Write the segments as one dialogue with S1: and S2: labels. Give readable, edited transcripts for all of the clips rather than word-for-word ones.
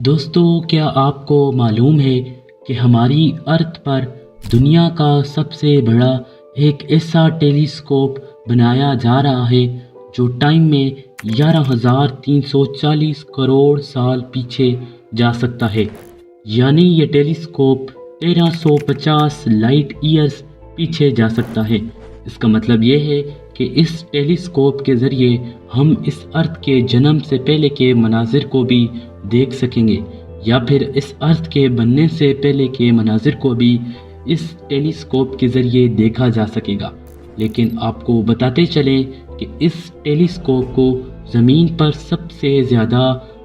S1: دوستو، کیا آپ کو معلوم ہے کہ ہماری ارتھ پر دنیا کا سب سے بڑا ایک ایسا ٹیلیسکوپ بنایا جا رہا ہے جو ٹائم میں 11,340 کروڑ سال پیچھے جا سکتا ہے؟ یعنی یہ ٹیلیسکوپ 1350 لائٹ ایئرز پیچھے جا سکتا ہے۔ اس کا مطلب یہ ہے کہ اس ٹیلیسکوپ کے ذریعے ہم اس ارتھ کے جنم سے پہلے کے مناظر کو بھی دیکھ سکیں گے، یا پھر اس ارتھ کے بننے سے پہلے کے مناظر کو بھی اس ٹیلیسکوپ کے ذریعے دیکھا جا سکے گا۔ لیکن آپ کو بتاتے چلیں کہ اس ٹیلیسکوپ کو زمین پر سب سے زیادہ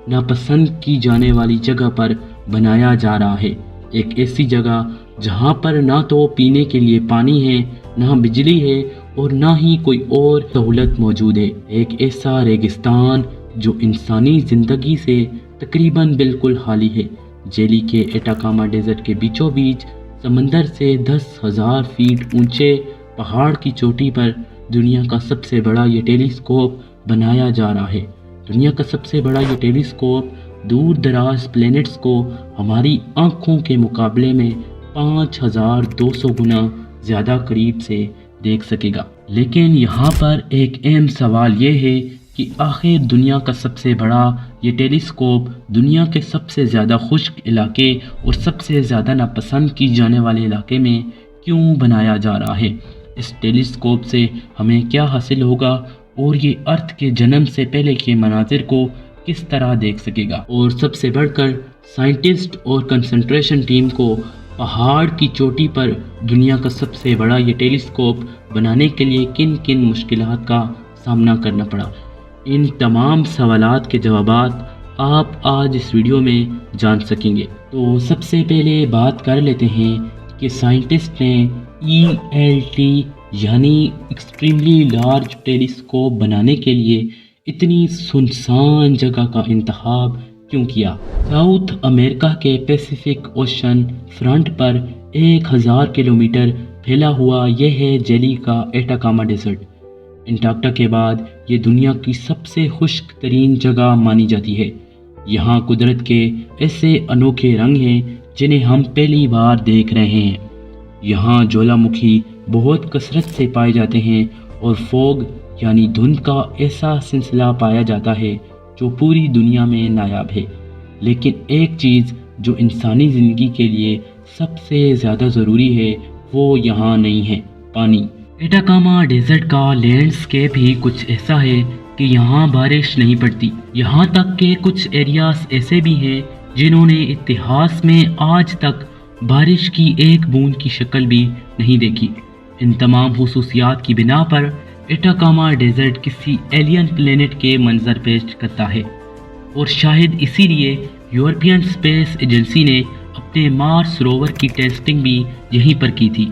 S1: ناپسند کی جانے والی جگہ پر بنایا جا رہا ہے، ایک ایسی جگہ جہاں پر نہ تو پینے کے لیے پانی ہے، نہ بجلی ہے اور نہ ہی کوئی اور سہولت موجود ہے، ایک ایسا ریگستان جو انسانی زندگی سے تقریباً بالکل خالی ہے۔ چیلی کے ایٹاکاما ڈیزرٹ کے بیچوں بیچ سمندر سے 10,000 فیٹ اونچے پہاڑ کی چوٹی پر دنیا کا سب سے بڑا یہ ٹیلیسکوپ بنایا جا رہا ہے۔ دنیا کا سب سے بڑا یہ ٹیلیسکوپ دور دراز پلینٹس کو ہماری آنکھوں کے مقابلے میں 5,200 گنا زیادہ قریب سے دیکھ سکے گا۔ لیکن یہاں پر ایک اہم سوال یہ ہے کہ آخر دنیا کا سب سے بڑا یہ ٹیلیسکوپ دنیا کے سب سے زیادہ خشک علاقے اور سب سے زیادہ ناپسند کی جانے والے علاقے میں کیوں بنایا جا رہا ہے؟ اس ٹیلیسکوپ سے ہمیں کیا حاصل ہوگا اور یہ ارتھ کے جنم سے پہلے کے مناظر کو کس طرح دیکھ سکے گا؟ اور سب سے بڑھ کر سائنٹسٹ اور کنسنٹریشن ٹیم کو پہاڑ کی چوٹی پر دنیا کا سب سے بڑا یہ ٹیلیسکوپ بنانے کے لیے کن کن مشکلات کا سامنا کرنا پڑا؟ ان تمام سوالات کے جوابات آپ آج اس ویڈیو میں جان سکیں گے۔ تو سب سے پہلے بات کر لیتے ہیں کہ سائنٹسٹ نے ELT یعنی ایکسٹریملی لارج ٹیلیسکوپ بنانے کے لیے اتنی سنسان جگہ کا انتخاب کیوں کیا؟ ساؤتھ امریکہ کے پیسیفک اوشن فرنٹ پر 1,000 کلومیٹر پھیلا ہوا یہ ہے چیلی کا ایٹاکاما ڈیزرٹ۔ انٹارکٹیکا کے بعد یہ دنیا کی سب سے خشک ترین جگہ مانی جاتی ہے۔ یہاں قدرت کے ایسے انوکھے رنگ ہیں جنہیں ہم پہلی بار دیکھ رہے ہیں۔ یہاں جوالا مکھی بہت کثرت سے پائے جاتے ہیں اور فوگ یعنی دھند کا ایسا سلسلہ پایا جاتا ہے جو پوری دنیا میں نایاب ہے۔ لیکن ایک چیز جو انسانی زندگی کے لیے سب سے زیادہ ضروری ہے وہ یہاں نہیں ہے، پانی۔ ایٹاکاما ڈیزرٹ کا لینڈسکیپ ہی کچھ ایسا ہے کہ یہاں بارش نہیں پڑتی، یہاں تک کہ کچھ ایریاز ایسے بھی ہیں جنہوں نے اتہاس میں آج تک بارش کی ایک بوند کی شکل بھی نہیں دیکھی۔ ان تمام خصوصیات کی بنا پر ایٹاکاما ڈیزرٹ کسی ایلین پلینٹ کے منظر پیش کرتا ہے، اور شاید اسی لیے یورپین اسپیس ایجنسی نے اپنے مارس روور کی ٹیسٹنگ بھی یہیں پر کی تھی۔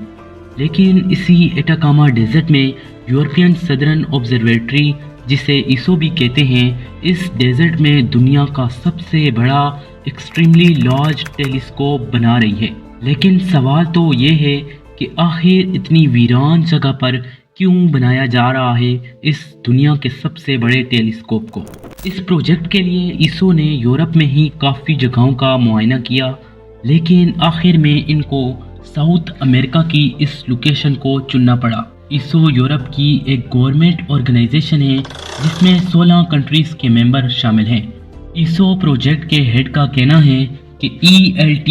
S1: لیکن اسی ایٹاکاما ڈیزرٹ میں یورپین سدرن آبزرویٹری، جسے ایسو بھی کہتے ہیں، اس ڈیزرٹ میں دنیا کا سب سے بڑا ایکسٹریملی لارج ٹیلیسکوپ بنا رہی ہے۔ لیکن سوال تو یہ ہے کہ آخر اتنی ویران جگہ پر کیوں بنایا جا رہا ہے اس دنیا کے سب سے بڑے ٹیلیسکوپ کو؟ اس پروجیکٹ کے لیے ایسو نے یورپ میں ہی کافی جگہوں کا معائنہ کیا، لیکن آخر میں ان کو ساؤتھ امریکہ کی اس لوکیشن کو چننا پڑا۔ ایسو یورپ کی ایک گورنمنٹ آرگنائزیشن ہے جس میں 16 کنٹریز کے ممبر شامل ہیں۔ ایسو پروجیکٹ کے ہیڈ کا کہنا ہے کہ ELT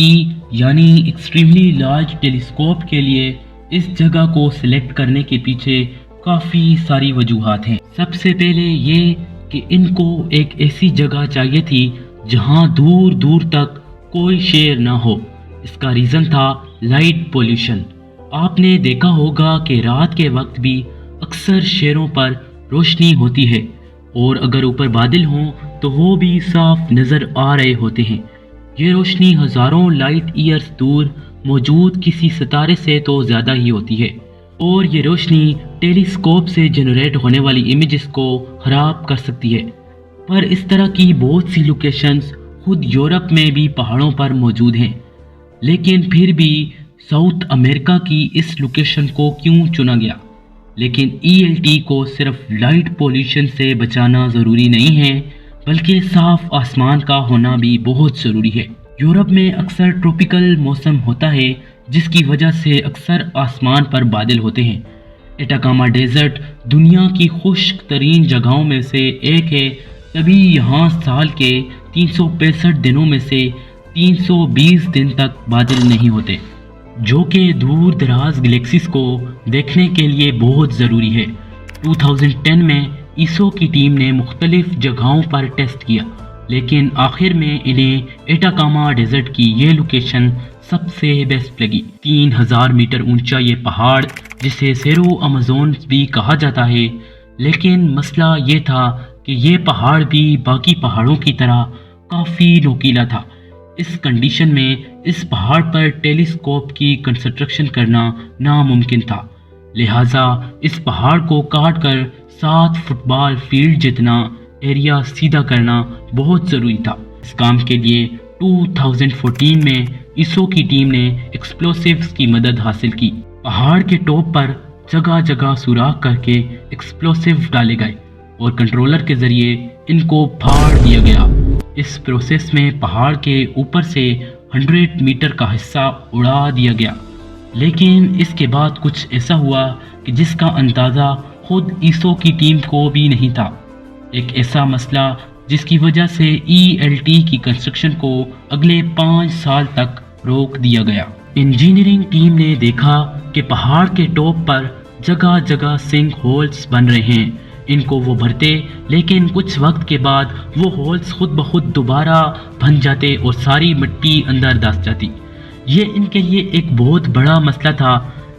S1: یعنی ایکسٹریملی لارج ٹیلیسکوپ کے لیے اس جگہ کو سلیکٹ کرنے کے پیچھے کافی ساری وجوہات ہیں۔ سب سے پہلے یہ کہ ان کو ایک ایسی جگہ چاہیے تھی جہاں دور دور تک کوئی شیر نہ ہو۔ اس کا ریزن تھا لائٹ پولیوشن۔ آپ نے دیکھا ہوگا کہ رات کے وقت بھی اکثر شیروں پر روشنی ہوتی ہے، اور اگر اوپر بادل ہوں تو وہ بھی صاف نظر آ رہے ہوتے ہیں۔ یہ روشنی ہزاروں لائٹ ایئرز دور موجود کسی ستارے سے تو زیادہ ہی ہوتی ہے، اور یہ روشنی ٹیلیسکوپ سے جنریٹ ہونے والی امیجز کو خراب کر سکتی ہے۔ پر اس طرح کی بہت سی لوکیشنز خود یورپ میں بھی پہاڑوں پر موجود ہیں، لیکن پھر بھی ساؤتھ امریکہ کی اس لوکیشن کو کیوں چنا گیا؟ لیکن ELT کو صرف لائٹ پولیوشن سے بچانا ضروری نہیں ہے، بلکہ صاف آسمان کا ہونا بھی بہت ضروری ہے۔ یورپ میں اکثر ٹروپیکل موسم ہوتا ہے، جس کی وجہ سے اکثر آسمان پر بادل ہوتے ہیں۔ اٹاکاما ڈیزرٹ دنیا کی خشک ترین جگہوں میں سے ایک ہے، تبھی یہاں سال کے 365 دنوں میں سے 320 دن تک بادل نہیں ہوتے، جو کہ دور دراز گلیکسیز کو دیکھنے کے لیے بہت ضروری ہے۔ 2010 میں ایسو کی ٹیم نے مختلف جگہوں پر ٹیسٹ کیا، لیکن آخر میں انہیں اٹاکاما ڈیزرٹ کی یہ لوکیشن سب سے بیسٹ لگی۔ 3000 میٹر اونچا یہ پہاڑ، جسے سیرو امازونز بھی کہا جاتا ہے، لیکن مسئلہ یہ تھا کہ یہ پہاڑ بھی باقی پہاڑوں کی طرح کافی نوکیلا تھا۔ اس کنڈیشن میں اس پہاڑ پر ٹیلیسکوپ کی کنسٹرکشن کرنا ناممکن تھا، لہٰذا اس پہاڑ کو کاٹ کر 7 فٹ بال فیلڈ جتنا ایریا سیدھا کرنا بہت ضروری تھا۔ اس کام کے لیے 2014 میں ایسو کی ٹیم نے ایکسپلوسیوز کی مدد حاصل کی۔ پہاڑ کے ٹاپ پر جگہ جگہ سوراخ کر کے ایکسپلوسیو ڈالے گئے اور کنٹرولر کے ذریعے ان کو پھاڑ دیا گیا۔ اس پروسیس میں پہاڑ کے اوپر سے 100 میٹر کا حصہ اڑا دیا گیا، لیکن اس کے بعد کچھ ایسا ہوا کہ جس کا اندازہ خود ایسو کی ٹیم کو بھی نہیں تھا۔ ایک ایسا مسئلہ جس کی وجہ سے ELT کی کنسٹرکشن کو اگلے 5 سال تک روک دیا گیا۔ انجینئرنگ ٹیم نے دیکھا کہ پہاڑ کے ٹاپ پر جگہ جگہ سنک ہولز بن رہے ہیں، ان کو وہ بھرتے، لیکن کچھ وقت کے بعد وہ ہولز خود بخود دوبارہ بن جاتے اور ساری مٹی اندر دس جاتی۔ یہ ان کے لیے ایک بہت بڑا مسئلہ تھا۔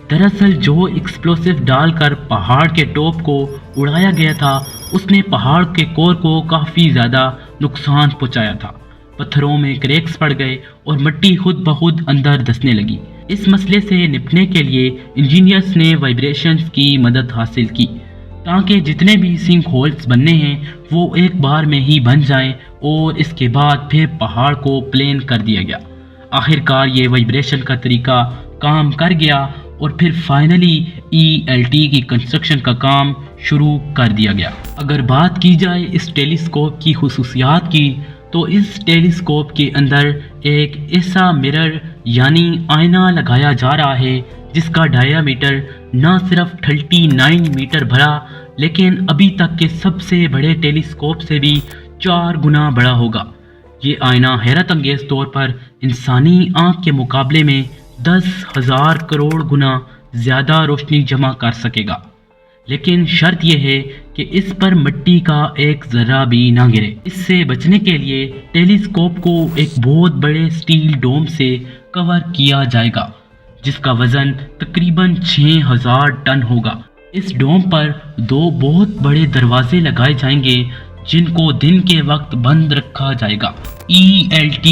S1: دراصل جو ایکسپلوسیو ڈال کر پہاڑ کے ٹاپ کو اڑایا گیا تھا، اس نے پہاڑ کے کور کو کافی زیادہ نقصان پہنچایا تھا۔ پتھروں میں کریکس پڑ گئے اور مٹی خود بخود اندر دسنے لگی۔ اس مسئلے سے نپٹنے کے لیے انجینئرز نے وائبریشنز کی مدد حاصل کی، تاکہ جتنے بھی سنک ہولز بننے ہیں وہ ایک بار میں ہی بن جائیں، اور اس کے بعد پھر پہاڑ کو پلین کر دیا گیا۔ آخرکار یہ وائبریشن کا طریقہ کام کر گیا اور پھر فائنلی ELT کی کنسٹرکشن کا کام شروع کر دیا گیا۔ اگر بات کی جائے اس ٹیلیسکوپ کی خصوصیات کی، تو اس ٹیلیسکوپ کے اندر ایک ایسا مرر یعنی آئینہ لگایا جا رہا ہے جس کا ڈایا میٹر نہ صرف 39 میٹر بھرا، لیکن ابھی تک کے سب سے بڑے ٹیلیسکوپ سے بھی 4 گنا بڑا ہوگا۔ یہ آئینہ حیرت انگیز طور پر انسانی آنکھ کے مقابلے میں 10,000 کروڑ گنا زیادہ روشنی جمع کر سکے گا، لیکن شرط یہ ہے کہ اس پر مٹی کا ایک ذرہ بھی نہ گرے۔ اس سے بچنے کے لیے ٹیلیسکوپ کو ایک بہت بڑے سٹیل ڈوم سے کور کیا جائے گا، جس کا وزن تقریباً 6,000 ٹن ہوگا۔ اس ڈوم پر 2 بہت بڑے دروازے لگائے جائیں گے، جن کو دن کے وقت بند رکھا جائے گا۔ ELT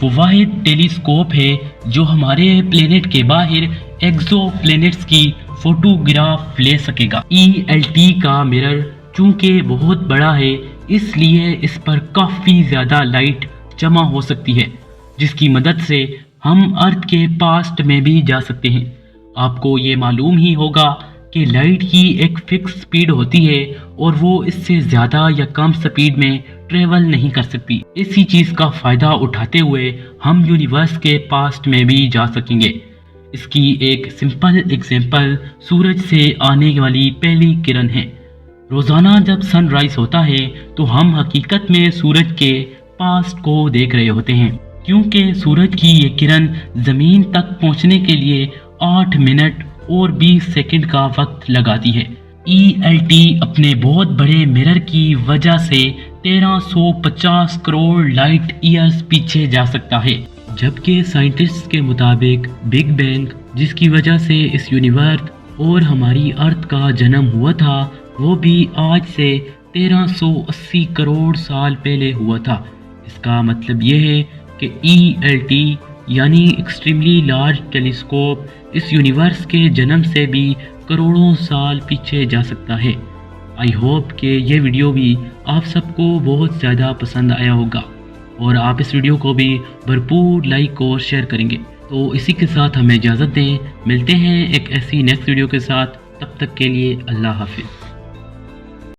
S1: وہ واحد ٹیلیسکوپ ہے جو ہمارے پلینٹ کے باہر ایکزو پلینٹس کی فوٹوگراف لے سکے گا۔ ELT کا مرر چونکہ بہت بڑا ہے، اس لیے اس پر کافی زیادہ لائٹ جمع ہو سکتی ہے، جس کی مدد سے ہم ارتھ کے پاسٹ میں بھی جا سکتے ہیں۔ آپ کو یہ معلوم ہی ہوگا کہ لائٹ کی ایک فکس سپیڈ ہوتی ہے اور وہ اس سے زیادہ یا کم سپیڈ میں ٹریول نہیں کر سکتی۔ اسی چیز کا فائدہ اٹھاتے ہوئے ہم یونیورس کے پاسٹ میں بھی جا سکیں گے۔ اس کی ایک سمپل ایگزامپل سورج سے آنے والی پہلی کرن ہے۔ روزانہ جب سن رائز ہوتا ہے تو ہم حقیقت میں سورج کے پاسٹ کو دیکھ رہے ہوتے ہیں، کیونکہ سورج کی یہ کرن زمین تک پہنچنے کے لیے 8 منٹ اور 20 سیکنڈ کا وقت لگاتی ہے۔ ELT اپنے بہت بڑے مرر کی وجہ سے 1350 کروڑ لائٹ ایئرز پیچھے جا سکتا ہے، جبکہ سائنٹسٹ کے مطابق بگ بینگ، جس کی وجہ سے اس یونیورس اور ہماری ارتھ کا جنم ہوا تھا، وہ بھی آج سے 1380 کروڑ سال پہلے ہوا تھا۔ اس کا مطلب یہ ہے کہ ELT یعنی ایکسٹریملی لارج ٹیلیسکوپ اس یونیورس کے جنم سے بھی کروڑوں سال پیچھے جا سکتا ہے۔ آئی ہوپ کہ یہ ویڈیو بھی آپ سب کو بہت زیادہ پسند آیا ہوگا اور آپ اس ویڈیو کو بھی بھرپور لائک اور شیئر کریں گے۔ تو اسی کے ساتھ ہمیں اجازت دیں، ملتے ہیں ایک ایسی نیکسٹ ویڈیو کے ساتھ، تب تک کے لیے اللہ حافظ۔